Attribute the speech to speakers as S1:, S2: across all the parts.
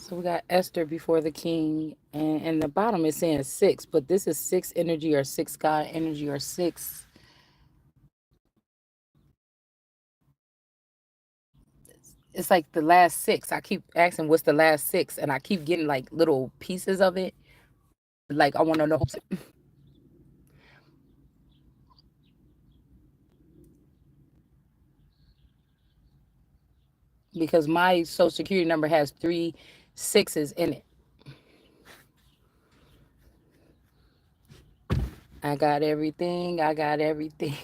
S1: So we got Esther before the king, and the bottom is saying six, but this is six energy or six God energy or six. It's like the last six. I keep asking what's the last six, and I keep getting like little pieces of it. Like I want to know because my social security number has three sixes in it. I got everything. I got everything.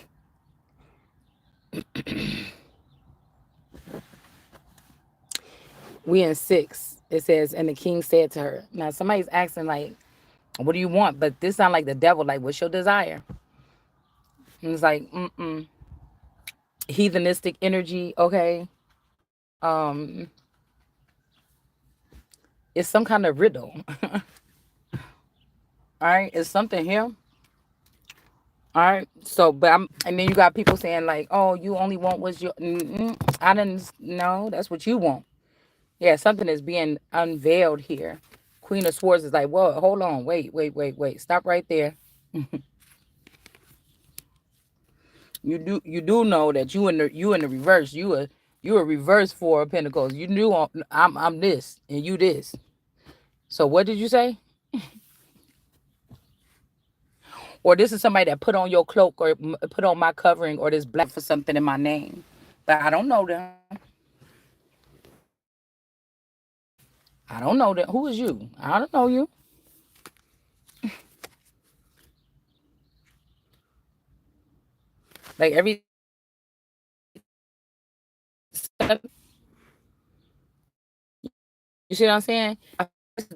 S1: We in six. It says, and the king said to her. Now somebody's asking like, "What do you want?" But this sound like the devil. Like, what's your desire? And it's like, heathenistic energy. Okay, um, it's some kind of riddle. All right, it's something here. All right. So, but I'm, and then you got people saying like, "Oh, you only want what's your." I didn't know. That's what you want. Yeah, something is being unveiled here. Queen of Swords is like, "Whoa, hold on, wait, wait, wait, wait, stop right there." You do know that you in the reverse. You a reverse Four of Pentacles. You knew I'm this and you this. So what did you say? Or this is somebody that put on your cloak or put on my covering or this black for something in my name, but I don't know them. I don't know that. Who is you? I don't know you. Like every you see what I'm saying?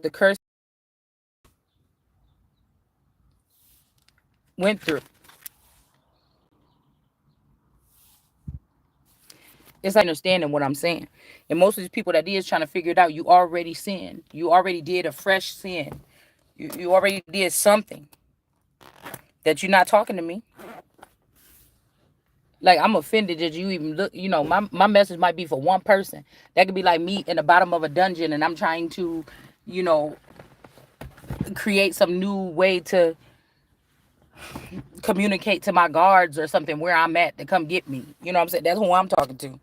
S1: The curse went through. It's like understanding what I'm saying. And most of these people that is trying to figure it out, you already sinned. You already did a fresh sin. You already did something that you're not talking to me. Like I'm offended that you even look, my message might be for one person. That could be like me in the bottom of a dungeon and I'm trying to, you know, create some new way to communicate to my guards or something where I'm at to come get me. You know what I'm saying? That's who I'm talking to.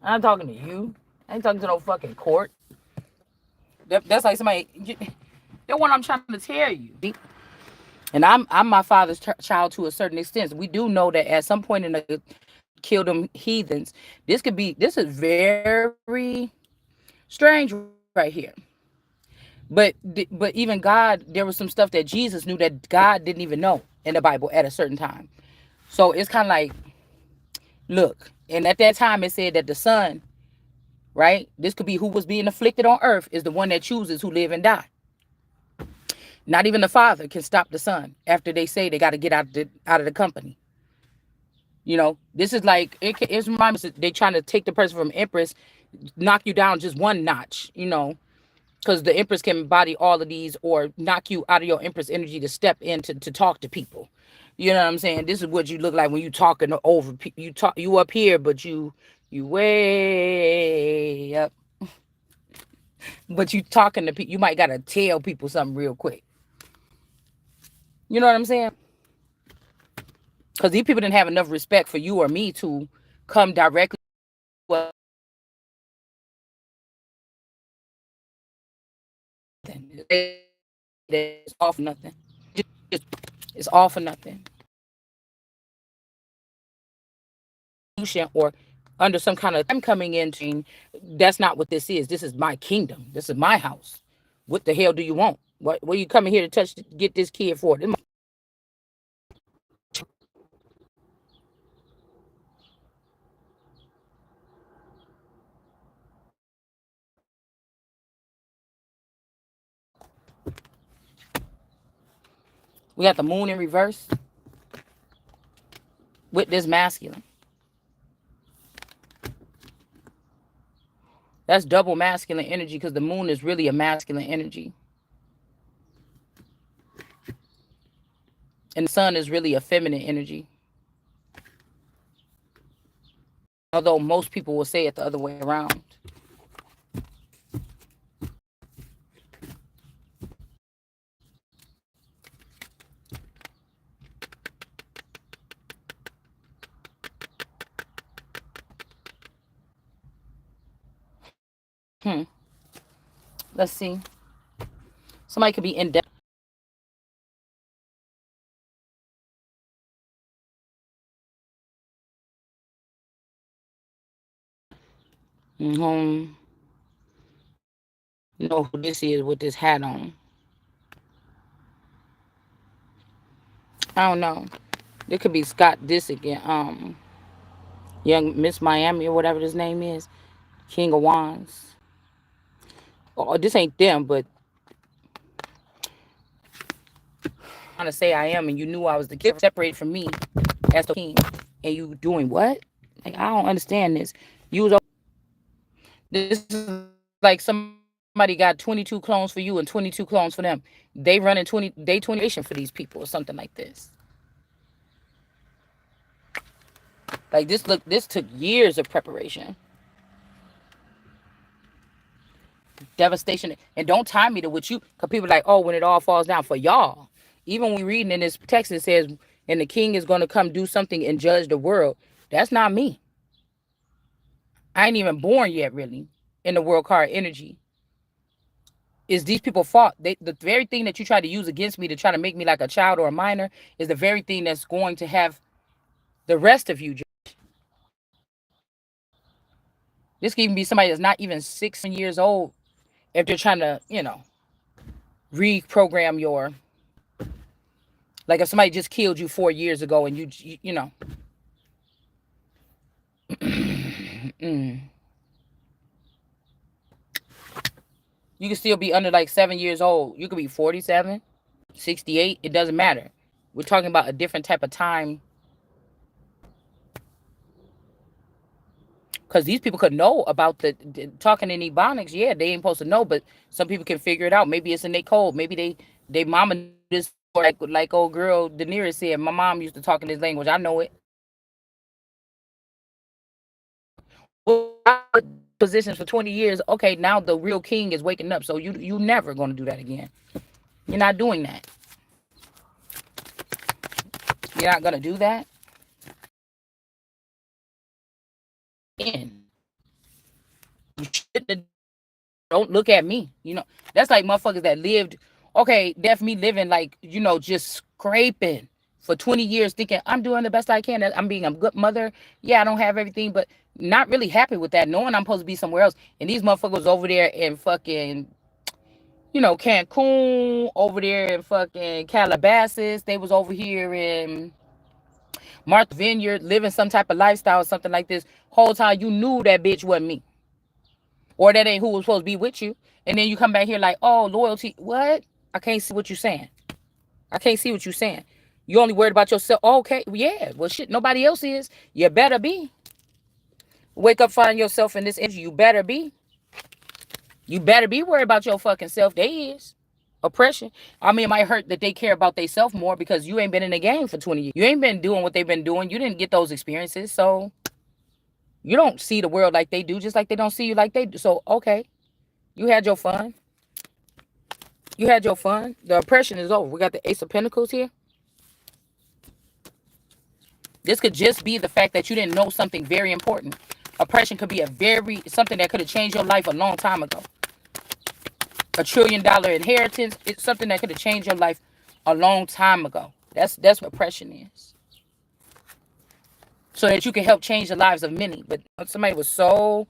S1: I'm talking to you. I ain't talking to no fucking court. That's like somebody. That's what I'm trying to tell you. And I'm my father's child to a certain extent. We do know that at some point in the kill them heathens. This is very strange right here. But even God, there was some stuff that Jesus knew that God didn't even know in the Bible at a certain time. So it's kind of like, look, and at that time it said that the son, right? This could be who was being afflicted on earth is the one that chooses who live and die. Not even the father can stop the son after they say they got to get out of the company. This is like it reminds me they trying to take the person from Empress, knock you down just one notch. Because the Empress can embody all of these or knock you out of your Empress energy to step in to talk to people. You know what I'm saying? This is what you look like when you talking over you up here, but you way up, but you talking to people. You might gotta tell people something real quick. You know what I'm saying? Because these people didn't have enough respect for you or me to come directly. Well, it's all for nothing. It's all for nothing. Or under some kind of I'm coming into. That's not what this is. This is my kingdom. This is my house. What the hell do you want? What you coming here to touch? Get this kid for? We got the moon in reverse with this masculine. That's double masculine energy because the moon is really a masculine energy. And the sun is really a feminine energy. Although most people will say it the other way around. Let's see. Somebody could be in debt. Mm-hmm. You know who this is with this hat on. I don't know. It could be Scott Disick and Young Miss Miami or whatever his name is. King of Wands. Oh, this ain't them, but trying to say I am, and you knew I was the kid separated from me as the king, and you doing what? Like I don't understand this. You was this is like somebody got 22 clones for you and 22 clones for them. They running 20 for these people or something like this. Like this took years of preparation, devastation, and don't tie me to what you. Cause people are like, oh, when it all falls down for y'all. Even when we reading in this text, it says, and the king is going to come do something and judge the world. That's not me. I ain't even born yet, really, in the world card energy. Is these people fault? The very thing that you try to use against me to try to make me like a child or a minor is the very thing that's going to have the rest of you. This can even be somebody that's not even 6 years old if they're trying to, reprogram your, like if somebody just killed you 4 years ago and you can still be under like 7 years old. You could be 47, 68. It doesn't matter. We're talking about a different type of time. Because these people could know about the talking in ebonics. Yeah, they ain't supposed to know, but some people can figure it out. Maybe it's in their code. Maybe they mama just like old girl Daenerys said. My mom used to talk in this language. I know it. Positions for 20 years. Okay, now the real king is waking up. So you never gonna do that again. You're not doing that. You're not gonna do that. And you shouldn't. Don't look at me. That's like motherfuckers that lived. Okay, that's me living like just scraping for 20 years, thinking I'm doing the best I can. I'm being a good mother. Yeah, I don't have everything, but not really happy with that. Knowing I'm supposed to be somewhere else, and these motherfuckers over there in fucking Cancun, over there in fucking Calabasas. They was over here in Martha Vineyard living some type of lifestyle, something like this. Whole time you knew that bitch wasn't me. Or that ain't who was supposed to be with you. And then you come back here like, oh, loyalty. What? I can't see what you're saying. I can't see what you're saying. You only worried about yourself. Oh, okay. Yeah. Well, shit, nobody else is. You better be. Wake up, find yourself in this energy. You better be. You better be worried about your fucking self. They is. Oppression. I mean, it might hurt that they care about themselves more because you ain't been in the game for 20 years. You ain't been doing what they've been doing. You didn't get those experiences. So you don't see the world like they do, just like they don't see you like they do. So, okay. You had your fun. You had your fun. The oppression is over. We got the Ace of Pentacles here. This could just be the fact that you didn't know something very important. Oppression could be something that could have changed your life a long time ago. $1 trillion inheritance. It's something that could have changed your life a long time ago. That's what oppression is. So that you can help change the lives of many. But somebody was so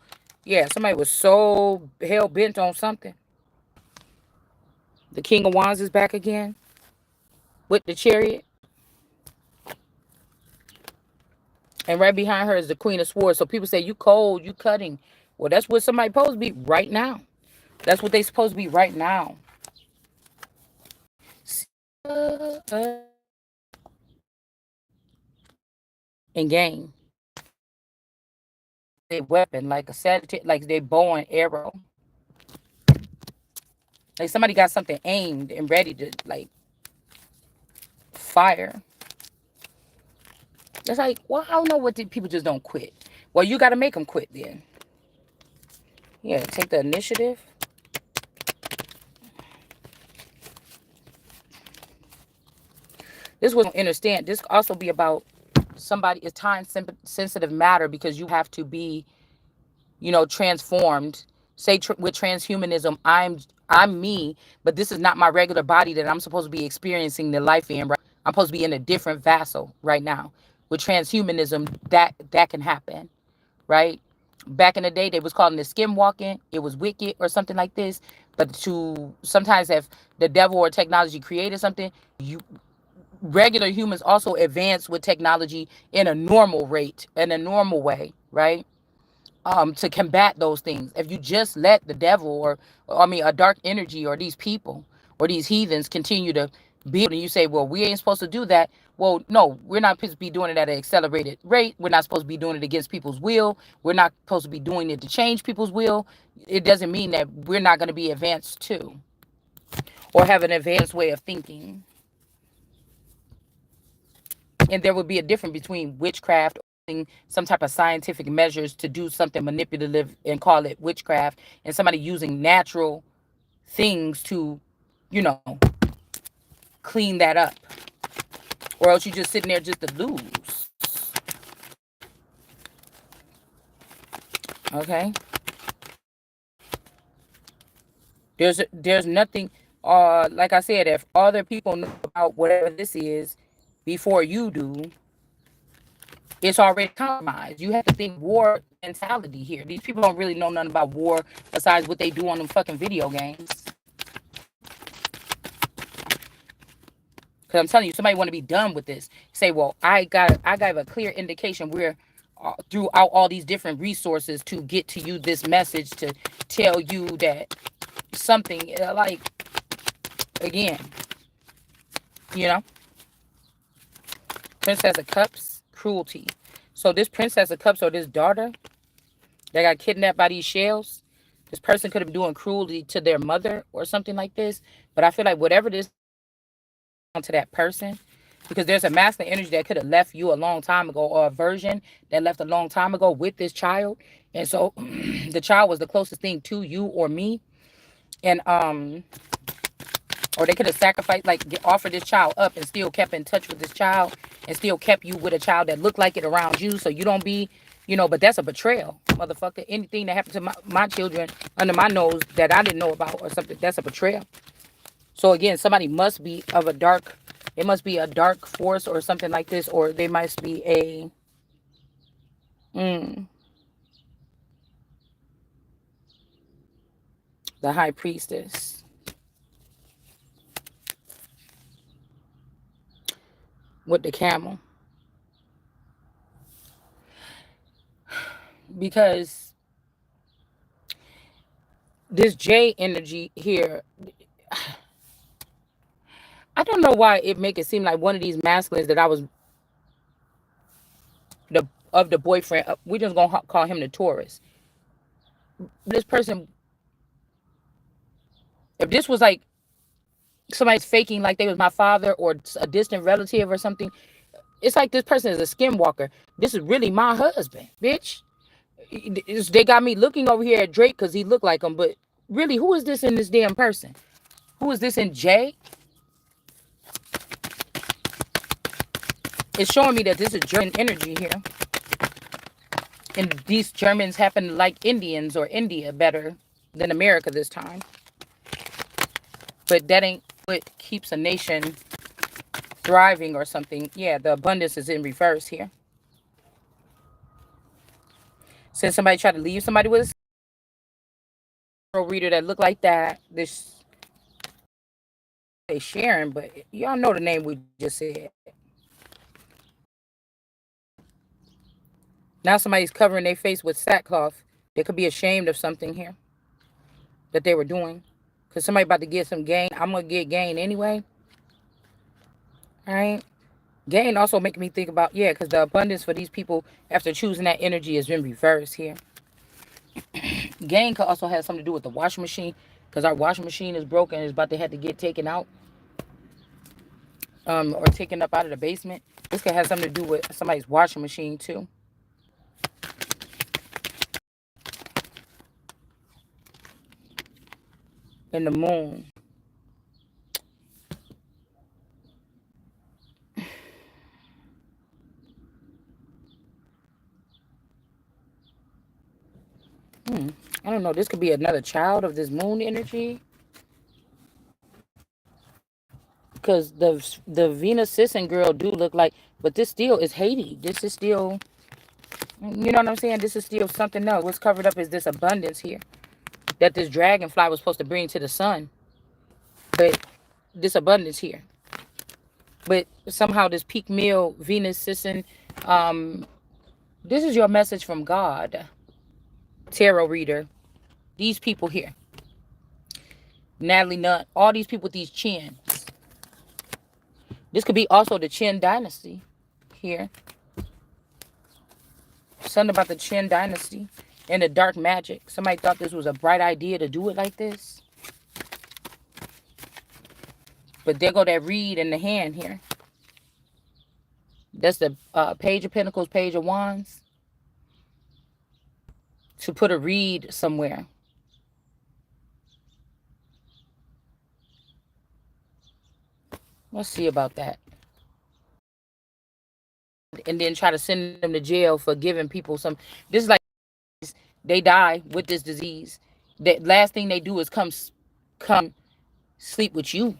S1: hell bent on something. The King of Wands is back again with the Chariot. And right behind her is the Queen of Swords. So people say, you cold, you cutting. Well, that's what somebody supposed to be right now. That's what they supposed to be right now. And gain a weapon like a Sagittarius, like they bow and arrow. Like somebody got something aimed and ready to like fire. It's like, well, I don't know what people just don't quit. Well, you got to make them quit then. Yeah, take the initiative. This was understand. This also be about somebody is time sensitive matter because you have to be, transformed. Say with transhumanism, I'm me, but this is not my regular body that I'm supposed to be experiencing the life in. Right, I'm supposed to be in a different vessel right now. With transhumanism, that can happen, right? Back in the day, they was calling it skim walking. It was wicked or something like this. But to sometimes if the devil or technology created something, you regular humans also advance with technology in a normal rate, in a normal way, right? To combat those things. If you just let the devil or I mean a dark energy or these people or these heathens continue to build and you say, well, we ain't supposed to do that. Well, no, we're not supposed to be doing it at an accelerated rate. We're not supposed to be doing it against people's will. We're not supposed to be doing it to change people's will. It doesn't mean that we're not going to be advanced too or have an advanced way of thinking. And there would be a difference between witchcraft or some type of scientific measures to do something manipulative and call it witchcraft, and somebody using natural things to, you know, clean that up. Or else you just sitting there just to lose. Okay? There's nothing like I said, if other people know about whatever this is before you do, it's already compromised. You have to think war mentality here. These people don't really know nothing about war besides what they do on them fucking video games. Because I'm telling you, somebody want to be done with this. Say, well, I got a clear indication where throughout all these different resources to get to you this message to tell you that something like, again, you know, Princess of Cups, cruelty. So this Princess of Cups or this daughter that got kidnapped by these shells, this person could have been doing cruelty to their mother or something like this. But I feel like whatever this to that person, because there's a masculine energy that could have left you a long time ago or a version that left a long time ago with this child. And so the child was the closest thing to you or me. And or they could have sacrificed, like offered this child up and still kept in touch with this child and still kept you with a child that looked like it around you so you don't be, but that's a betrayal, motherfucker. Anything that happened to my children under my nose that I didn't know about or something, that's a betrayal. So again, somebody must be of a dark, it must be a dark force or something like this, or they must be a, the high priestess with the camel. Because this J energy here, I don't know why it make it seem like one of these masculines that I was the boyfriend. We just gonna call him the Taurus. This person, if this was like somebody's faking like they was my father or a distant relative or something, it's like this person is a skinwalker. This is really my husband, bitch. They got me looking over here at Drake because he looked like him, but really, who is this in this damn person? Who is this in J? It's showing me that this is German energy here. And these Germans happen to like Indians or India better than America this time. But that ain't what keeps a nation thriving or something. Yeah, the abundance is in reverse here. Since somebody tried to leave somebody with a reader that looked like that, this they sharing, but y'all know the name we just said. Now somebody's covering their face with sackcloth. They could be ashamed of something here that they were doing. Because somebody about to get some gain. I'm going to get gain anyway. All right. Gain also make me think about, yeah, because the abundance for these people after choosing that energy is in reverse here. Gain could also have something to do with the washing machine. Because our washing machine is broken and is about to have to get taken out. Or taken up out of the basement. This could have something to do with somebody's washing machine too. and the moon. Hmm. I don't know. This could be another child of this moon energy. Because the Venus Sisson girl do look like, but this still is Haiti. This is still, you know what I'm saying? This is still something else. What's covered up is this abundance here that this dragonfly was supposed to bring to the sun. But this abundance here. But somehow this peak meal Venus Sisson, um, this is your message from God, tarot reader. These people here, Natalie Nutt, all these people with these chins. This could be also the Chin dynasty here. Something about the Chin dynasty and the dark magic. Somebody thought this was a bright idea to do it like this. But there go that reed in the hand here. That's the Page of Pentacles, Page of Wands. To put a reed somewhere. Let's see about that. And then try to send them to jail for giving people some. This is like they die with this disease. The last thing they do is come sleep with you.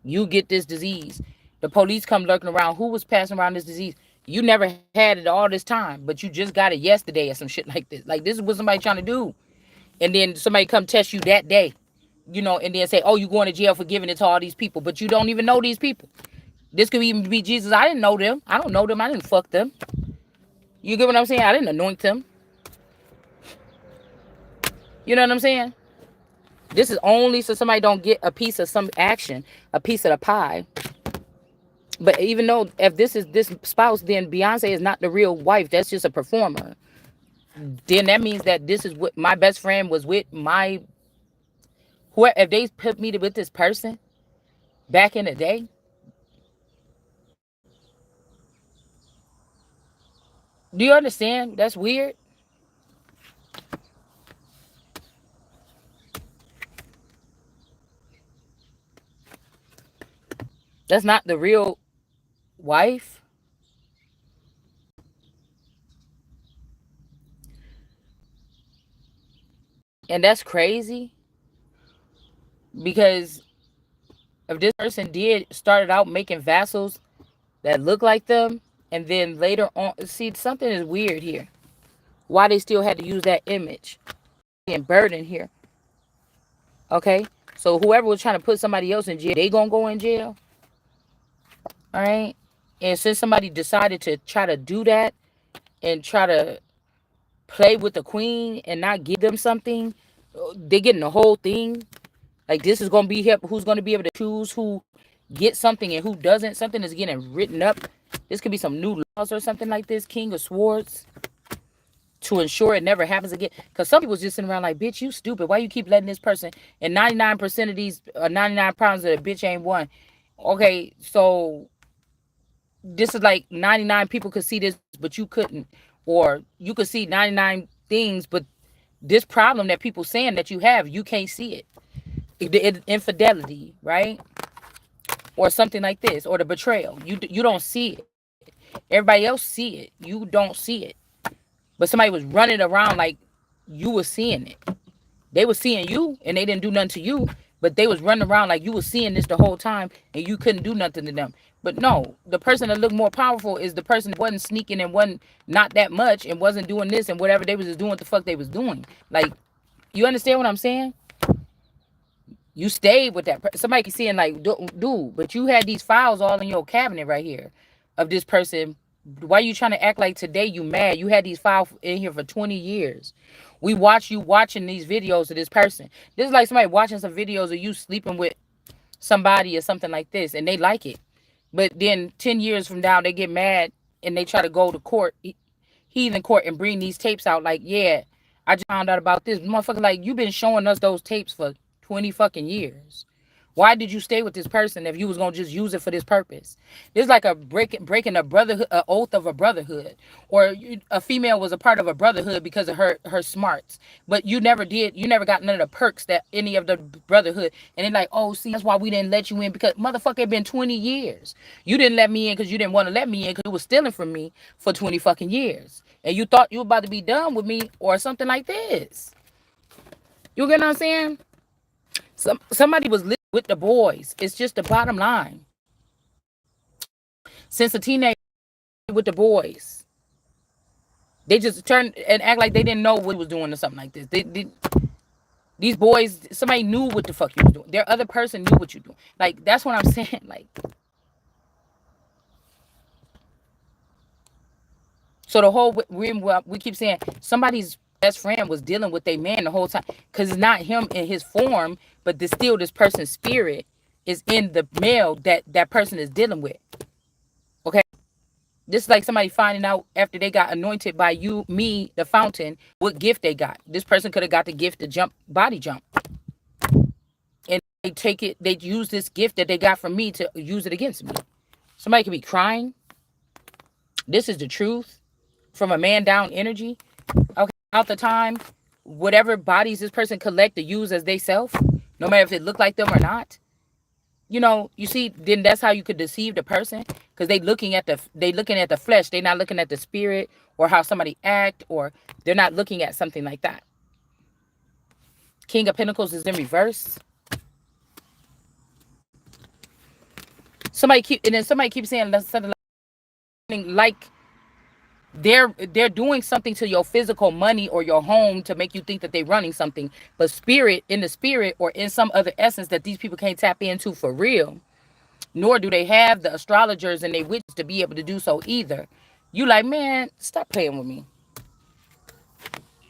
S1: You get this disease. The police come lurking around. Who was passing around this disease? You never had it all this time, but you just got it yesterday or some shit like this. Like, this is what somebody trying to do. And then somebody come test you that day, you know, and then say, oh, you going to jail for giving it to all these people, but you don't even know these people. This could even be Jesus. I didn't know them. I don't know them. I didn't fuck them. You get what I'm saying? I didn't anoint them. You know what I'm saying? This is only so somebody don't get a piece of some action, a piece of the pie. But even though if this is this spouse, then Beyonce is not the real wife. That's just a performer. Then that means that this is what my best friend was with my whoever. If they put me with this person back in the day, do you understand? That's weird. That's not the real wife. And that's crazy because if this person did started out making vassals that look like them, and then later on, see, something is weird here. Why they still had to use that image and burden here? Okay, so whoever was trying to put somebody else in jail, they gonna go in jail. All right, and since somebody decided to try to do that and try to play with the queen and not give them something, they getting the whole thing. Like, this is gonna be here. Who's gonna be able to choose who gets something and who doesn't? Something is getting written up. This could be some new laws or something like this. King of Swords, to ensure it never happens again. Because some people just sitting around like, bitch, you stupid. Why you keep letting this person? And 99% of these, 99 pounds of the bitch ain't one. Okay, so this is like 99 people could see this, but you couldn't. Or you could see 99 things, but this problem that people saying that you have, you can't see it. Infidelity, right? Or something like this, or the betrayal. You don't see it. Everybody else see it. You don't see it. But somebody was running around like you were seeing it. They were seeing you and they didn't do nothing to you, but they was running around like you were seeing this the whole time and you couldn't do nothing to them. But no, the person that looked more powerful is the person that wasn't sneaking and wasn't not that much and wasn't doing this and whatever they was just doing what the fuck they was doing. Like, you understand what I'm saying? You stayed with that person. Somebody saying like, dude, but you had these files all in your cabinet right here of this person. Why are you trying to act like today you mad? You had these files in here for 20 years. We watch you watching these videos of this person. This is like somebody watching some videos of you sleeping with somebody or something like this, and they like it. But then 10 years from now, they get mad and they try to go to court, heathen court, and bring these tapes out like, yeah, I just found out about this. Motherfucker, like, you've been showing us those tapes for 20 fucking years. Why did you stay with this person if you was gonna just use it for this purpose? There's like a breaking a brotherhood, a oath of a brotherhood, or a female was a part of a brotherhood because of her smarts, but you never did. You never got none of the perks that any of the brotherhood. And they're like, oh, see, that's why we didn't let you in because motherfucker, it been 20 years. You didn't let me in because you didn't want to let me in because you was stealing from me for 20 fucking years, and you thought you were about to be done with me or something like this. You get what I'm saying? Somebody was living with the boys. It's just the bottom line. Since a teenager with the boys, they just turn and act like they didn't know what he was doing or something like this. These boys, somebody knew what the fuck you was doing. Their other person knew what you doing. Like that's what I'm saying. Like, so the whole we keep saying somebody's best friend was dealing with their man the whole time because it's not him in his form, but still this person's spirit is in the male that person is dealing with. Okay. This is like somebody finding out after they got anointed by you, me, the fountain, what gift they got. This person could have got the gift to jump, body jump. And they take it, they use this gift that they got from me to use it against me. Somebody could be crying. This is the truth from a man down energy. Okay, out the time, whatever bodies this person collect to use as they self, no matter if it look like them or not. You know, you see, then that's how you could deceive the person because they looking at the flesh. They're not looking at the spirit or how somebody act, or they're not looking at something like that. King of Pentacles is in reverse. Somebody keeps saying something like they're doing something to your physical money or your home to make you think that they're running something, but spirit, in the spirit or in some other essence that these people can't tap into for real, nor do they have the astrologers and they witches to be able to do so either. You like, man, stop playing with me.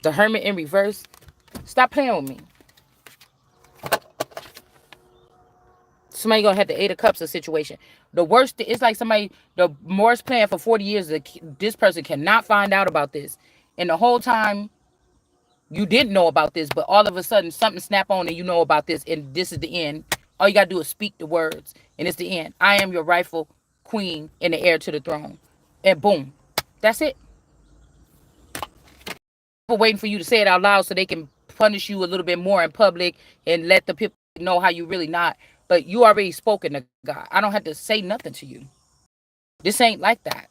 S1: The Hermit in reverse, stop playing with me. Somebody gonna have the Eight of Cups of situation. The worst, it's like somebody, the Morris plan for 40 years, this person cannot find out about this. And the whole time you didn't know about this, but all of a sudden something snap on and you know about this, and this is the end. All you gotta do is speak the words, and it's the end. I am your rightful queen and the heir to the throne. And boom. That's it. People waiting for you to say it out loud so they can punish you a little bit more in public and let the people know how you really not. But you already spoken to God. I don't have to say nothing to you. This ain't like that.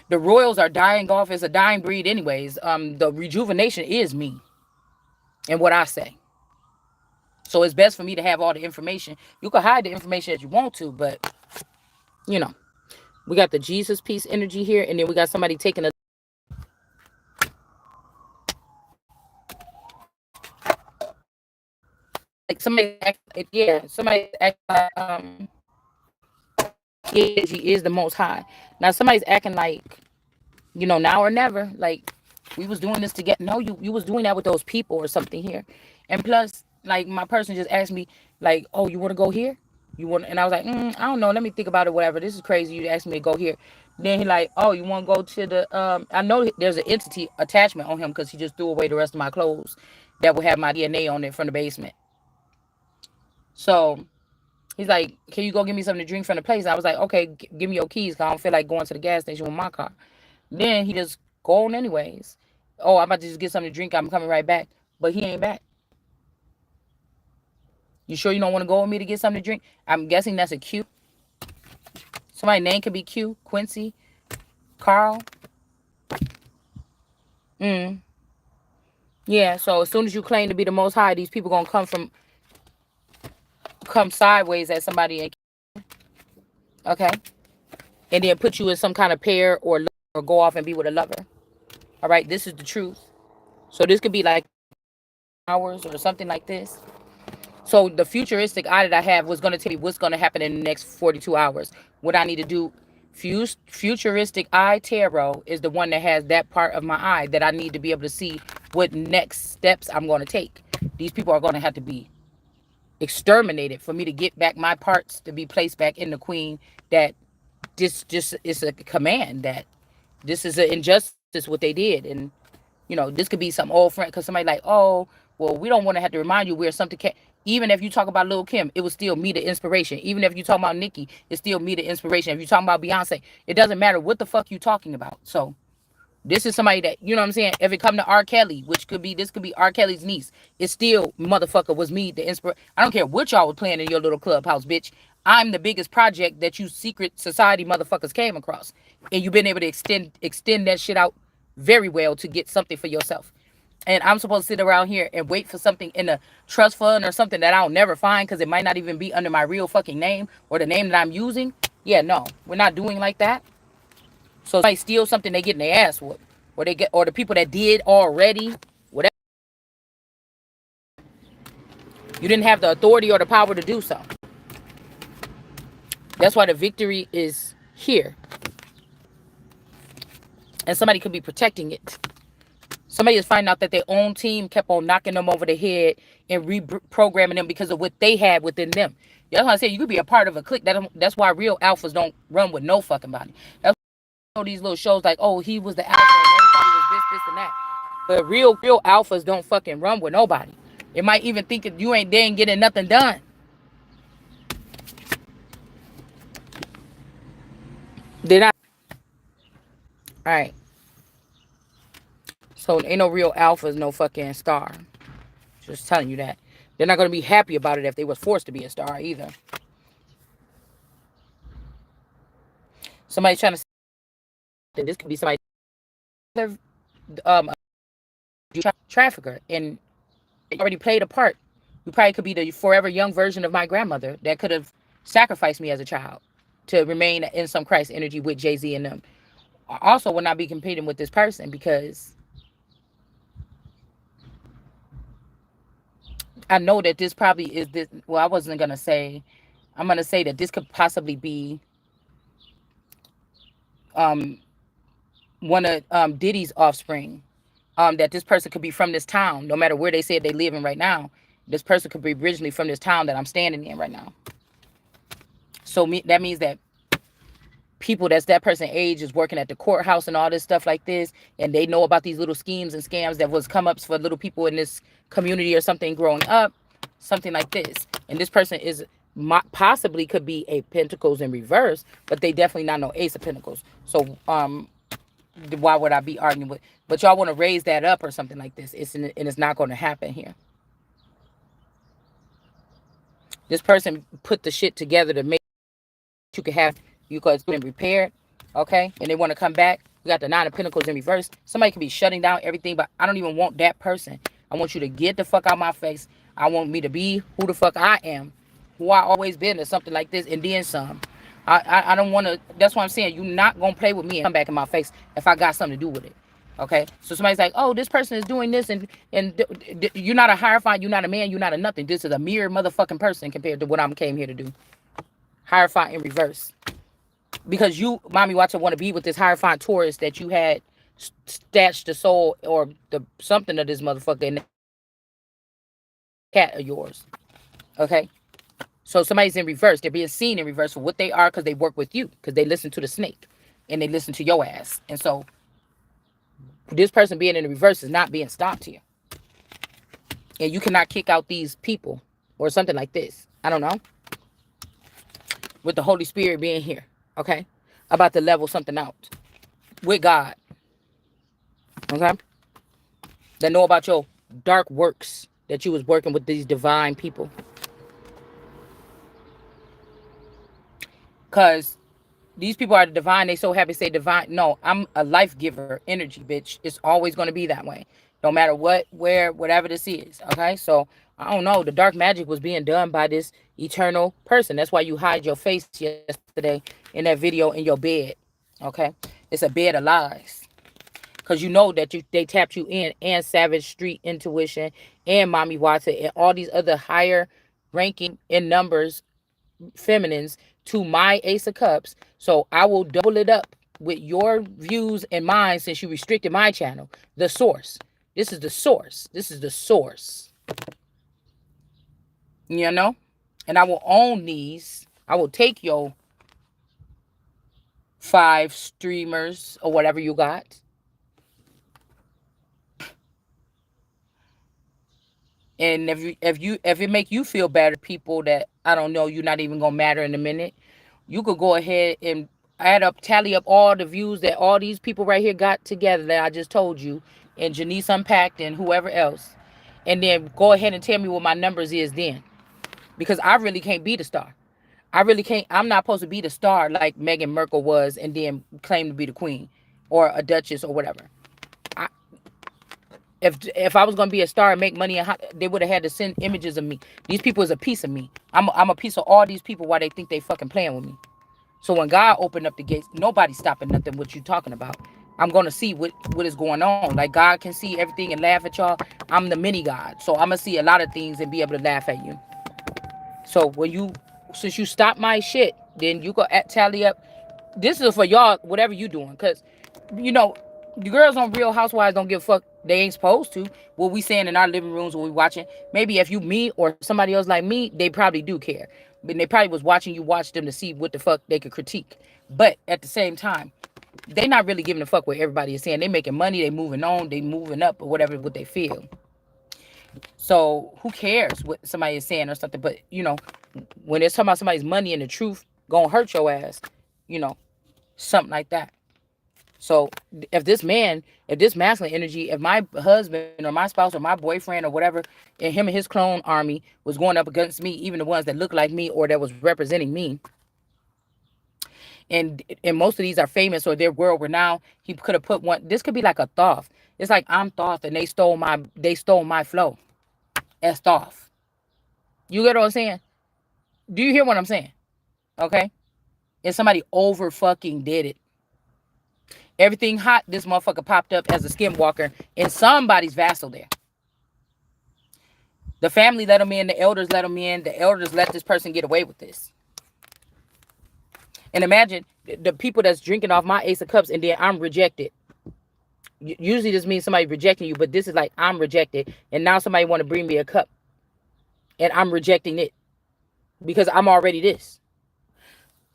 S1: The royals are dying off as a dying breed anyways. The rejuvenation is me and what I say. So it's best for me to have all the information. You can hide the information as you want to, but you know, we got the Jesus peace energy here, and then we got somebody taking a like somebody act, yeah, somebody act like he is the most high. Now somebody's acting like, you know, now or never. Like we was doing this to get no, you was doing that with those people or something here. And plus, like my person just asked me, like, oh, you want to go here? You want? And I was like, I don't know. Let me think about it. Whatever. This is crazy. You asked me to go here. Then he like, oh, you want to go to the? I know there's an entity attachment on him because he just threw away the rest of my clothes that would have my DNA on it from the basement. So he's like, can you go get me something to drink from the place? I was like, okay, give me your keys because I don't feel like going to the gas station with my car. Then he just go on anyways. Oh, I'm about to just get something to drink. I'm coming right back. But he ain't back. You sure you don't want to go with me to get something to drink? I'm guessing that's a Q. Somebody's name could be Q. Quincy. Carl. Yeah, so as soon as you claim to be the most high, these people gonna come sideways at somebody. Okay? And then put you in some kind of pair or go off and be with a lover. All right, this is the truth. So this could be like hours or something like this. So the futuristic eye that I have was going to tell me what's going to happen in the next 42 hours. What I need to do. Futuristic eye tarot is the one that has that part of my eye that I need to be able to see what next steps I'm going to take. These people are going to have to be exterminated for me to get back my parts to be placed back in the queen. That this just is a command, that this is an injustice what they did. And you know, this could be some old friend, because somebody like, oh, well, we don't want to have to remind you where something can. Even if you talk about Lil Kim, it was still me the inspiration. Even if you talk about Nicki, it's still me the inspiration. If you talking about Beyonce, it doesn't matter what the fuck you talking about. So this is somebody that, you know what I'm saying? If it come to R. Kelly, which could be, this could be R. Kelly's niece, it still, motherfucker, was me, the inspiration. I don't care what y'all was playing in your little clubhouse, bitch. I'm the biggest project that you secret society motherfuckers came across. And you've been able to extend that shit out very well to get something for yourself. And I'm supposed to sit around here and wait for something in a trust fund or something that I'll never find because it might not even be under my real fucking name or the name that I'm using. Yeah, no, we're not doing like that. So if somebody steals something, they get in their ass whooped. Or they get, or the people that did already, whatever. You didn't have the authority or the power to do so. That's why the victory is here. And somebody could be protecting it. Somebody is finding out that their own team kept on knocking them over the head and reprogramming them because of what they had within them. That's why I say you could be a part of a clique. That's why real alphas don't run with no fucking body. That's why these little shows like, oh, he was the alpha and everybody was this, and that. But real alphas don't fucking run with nobody. They might even think that they ain't getting nothing done. They're not. All right. So ain't no real alphas, no fucking star. Just telling you that. They're not going to be happy about it if they was forced to be a star either. Somebody's trying to say this could be somebody, um, trafficker, and they already played a part. You probably could be the forever young version of my grandmother that could have sacrificed me as a child to remain in some Christ energy with Jay-Z and them. I also will not be competing with this person because I know that this probably is this. Well, I wasn't going to say, I'm going to say that this could possibly be um, one of Diddy's offspring. That this person could be from this town, no matter where they said they live in right now. This person could be originally from this town that I'm standing in right now. So that means that people that's that person age is working at the courthouse and all this stuff like this, and they know about these little schemes and scams that was come ups for little people in this community or something growing up, something like this. And this person is possibly could be a Pentacles in reverse, but they definitely not no Ace of Pentacles. So why would I be arguing with? But y'all want to raise that up or something like this. And it's not going to happen here. This person put the shit together to make you could have, you could been repaired, okay? And they want to come back. We got the Nine of Pentacles in reverse. Somebody could be shutting down everything, but I don't even want that person. I want you to get the fuck out my face. I want me to be who the fuck I am, who I always been, or something like this, and then some. I don't want to. That's what I'm saying. You're not gonna play with me and come back in my face if I got something to do with it. Okay, so somebody's like, oh, this person is doing this, and you're not a hierophant, you're not a man, you're not a nothing. This is a mere motherfucking person compared to what I came here to do. Hierophant in reverse. Because you, mommy watcher, want to be with this hierophant Taurus that you had stashed the soul or the something of this motherfucker in the cat of yours. Okay? So somebody's in reverse. They're being seen in reverse for what they are because they work with you. Because they listen to the snake. And they listen to your ass. And so this person being in the reverse is not being stopped here. And you cannot kick out these people or something like this. I don't know. With the Holy Spirit being here. Okay? About to level something out. With God. Okay? That know about your dark works. That you was working with these divine people. Because these people are the divine. They so happy to say divine. No, I'm a life giver energy, bitch. It's always going to be that way. No matter what, where, whatever this is. Okay? So, I don't know. The dark magic was being done by this eternal person. That's why you hide your face yesterday in that video in your bed. Okay? It's a bed of lies. Because you know that they tapped you in, and Savage Street Intuition and Mommy Watson and all these other higher ranking in numbers feminines to my Ace of Cups. So I will double it up with your views and mine since you restricted my channel. The source. This is the source. This is the source. You know? And I will own these. I will take your 5 streamers or whatever you got. And if it make you feel better, people that I don't know, you're not even gonna matter in a minute. You could go ahead and tally up all the views that all these people right here got together that I just told you, and Janice Unpacked and whoever else, and then go ahead and tell me what my numbers is then, because I really can't be the star. I really can't. I'm not supposed to be the star like Meghan Merkel was, and then claim to be the queen, or a duchess or whatever. I, if I was gonna be a star and make money, they would have had to send images of me. These people is a piece of me. I'm a piece of all these people. Why they think they fucking playing with me? So when God opened up the gates, nobody's stopping nothing what you talking about. I'm gonna see what is going on. Like God can see everything and laugh at y'all. I'm the mini God, so I'm gonna see a lot of things and be able to laugh at you. So since you stop my shit, then you go tally up. This is for y'all, whatever you doing, cause you know the girls on Real Housewives don't give a fuck. They ain't supposed to. What we saying in our living rooms when we watching. Maybe if you me or somebody else like me, they probably do care. But they probably was watching you watch them to see what the fuck they could critique. But at the same time, they not really giving a fuck what everybody is saying. They making money, they moving on, they moving up or whatever what they feel. So who cares what somebody is saying or something? But when it's talking about somebody's money and the truth gonna hurt your ass, you know, something like that. So if this masculine energy, if my husband or my spouse or my boyfriend or whatever, and him and his clone army was going up against me, even the ones that look like me or that was representing me, and most of these are famous or they're world renowned, he could have put one. This could be like a Thoth. It's like I'm Thoth and they stole my flow as Thoth. You get what I'm saying? Do you hear what I'm saying? Okay. And somebody over fucking did it. Everything hot, this motherfucker popped up as a skinwalker in somebody's vassal there. The family let him in, the elders let him in, the elders let this person get away with this. And imagine the people that's drinking off my Ace of Cups and then I'm rejected. Usually this means somebody rejecting you, but this is like I'm rejected. And now somebody want to bring me a cup. And I'm rejecting it because I'm already this.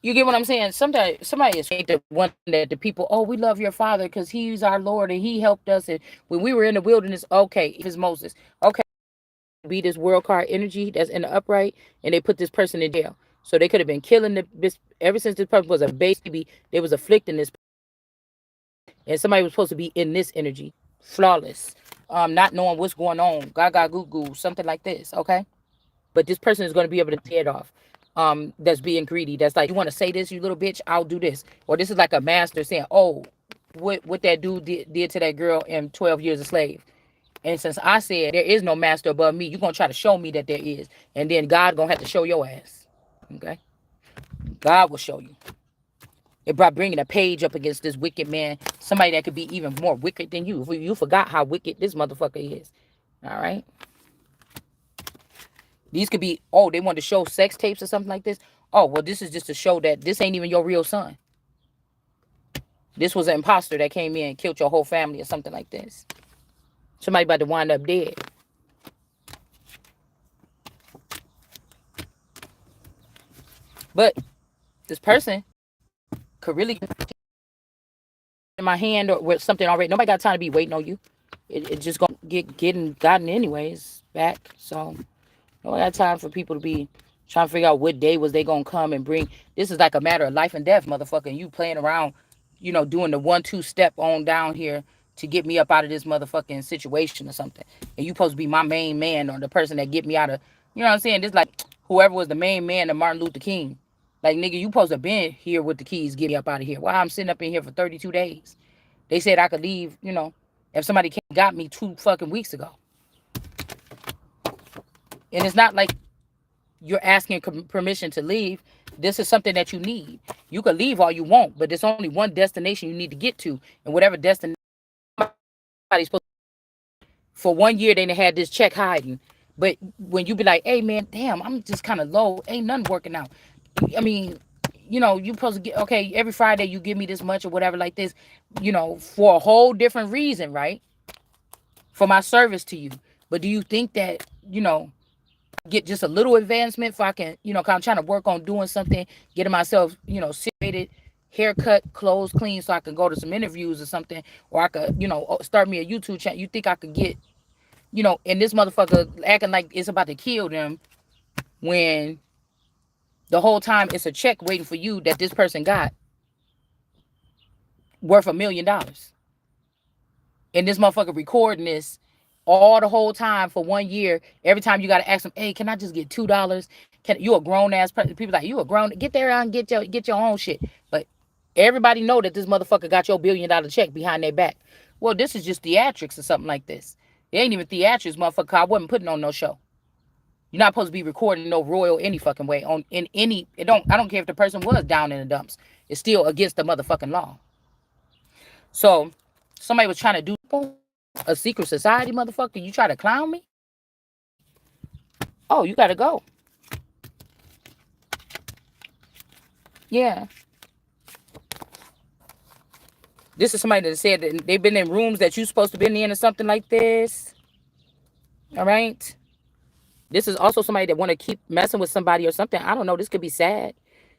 S1: You get what I'm saying? Sometimes somebody is the one that the people, oh, we love your father because he's our Lord and he helped us. And when we were in the wilderness, okay, if it's Moses, okay, be this world card energy that's in the upright, and they put this person in jail. So they could have been killing this ever since this person was a baby. They was afflicting this, and somebody was supposed to be in this energy, flawless, not knowing what's going on, gaga goo goo, something like this. Okay. But this person is going to be able to tear it off. That's being greedy. That's like, you want to say this, you little bitch, I'll do this. Or this is like a master saying, oh, what that dude did to that girl in 12 Years a Slave. And since I said there is no master above me, you're going to try to show me that there is. And then God going to have to show your ass. Okay? God will show you. It brought bringing a page up against this wicked man. Somebody that could be even more wicked than you. You forgot how wicked this motherfucker is. All right? These could be, oh, they want to show sex tapes or something like this. Oh, well, this is just to show that this ain't even your real son. This was an imposter that came in and killed your whole family or something like this. Somebody about to wind up dead. But this person could really in my hand or with something already. Nobody got time to be waiting on you. It just gonna getting gotten anyways back. So nobody got time for people to be trying to figure out what day was they gonna come and bring. This is like a matter of life and death, motherfucker. And you playing around, doing the 1-2 step on down here to get me up out of this motherfucking situation or something. And you supposed to be my main man or the person that get me out of, you know what I'm saying? This like whoever was the main man to Martin Luther King. Like, nigga, you supposed to have been here with the keys, get me up out of here. Why I'm sitting up in here for 32 days? They said I could leave, if somebody came and got me 2 fucking weeks ago. And it's not like you're asking permission to leave. This is something that you need. You can leave all you want, but there's only one destination you need to get to. And whatever destination somebody's supposed to, for 1 year, they had this check hiding. But when you be like, hey, man, damn, I'm just kind of low. Ain't nothing working out. I mean, you supposed to get, okay, every Friday you give me this much or whatever like this, for a whole different reason, right? For my service to you. But do you think that, get just a little advancement if I can, cause I'm trying to work on doing something, getting myself, situated, haircut, clothes clean so I can go to some interviews or something, or I could, start me a YouTube channel. You think I could get And this motherfucker acting like it's about to kill them when the whole time it's a check waiting for you that this person got worth $1 million. And this motherfucker recording this all the whole time for 1 year. Every time you gotta ask them, hey, can I just get $2? Can you a grown ass person? People like, you a grown, get there and get your own shit. But everybody know that this motherfucker got your $1 billion check behind their back. Well, this is just theatrics or something like this. It ain't even theatrics, motherfucker. I wasn't putting on no show. You're not supposed to be recording no royal any fucking way on in any. I don't care if the person was down in the dumps. It's still against the motherfucking law. So somebody was trying to do a secret society, motherfucker. You try to clown me? Oh, you gotta go. Yeah. This is somebody that said that they've been in rooms that you're supposed to be in or something like this. All right. This is also somebody that want to keep messing with somebody or something. I don't know. This could be sad.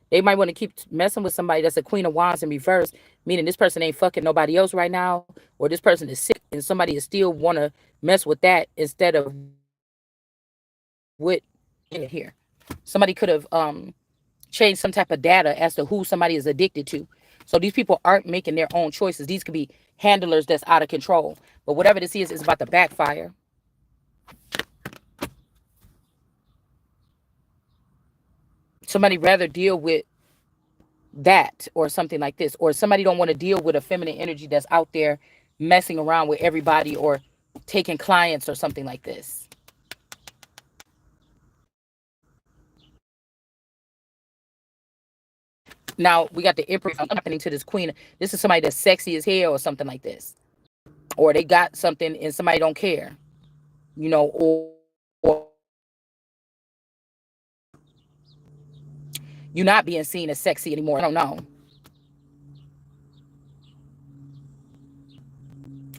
S1: They might want to keep messing with somebody that's a Queen of Wands in reverse, meaning this person ain't fucking nobody else right now, or this person is sick and somebody is still want to mess with that instead of what in here. Somebody could have changed some type of data as to who somebody is addicted to. So these people aren't making their own choices. These could be handlers that's out of control. But whatever this is, it's about to backfire. Somebody rather deal with that or something like this, or somebody don't want to deal with a feminine energy that's out there messing around with everybody or taking clients or something like this. Now we got the Empress happening to this queen. This is somebody that's sexy as hell or something like this, or they got something and somebody don't care, or you're not being seen as sexy anymore. I don't know.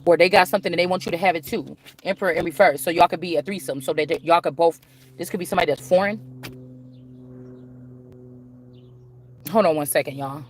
S1: Or they got something and they want you to have it too. Emperor and reverse. So y'all could be a threesome. So that y'all could both. This could be somebody that's foreign. Hold on one second, y'all.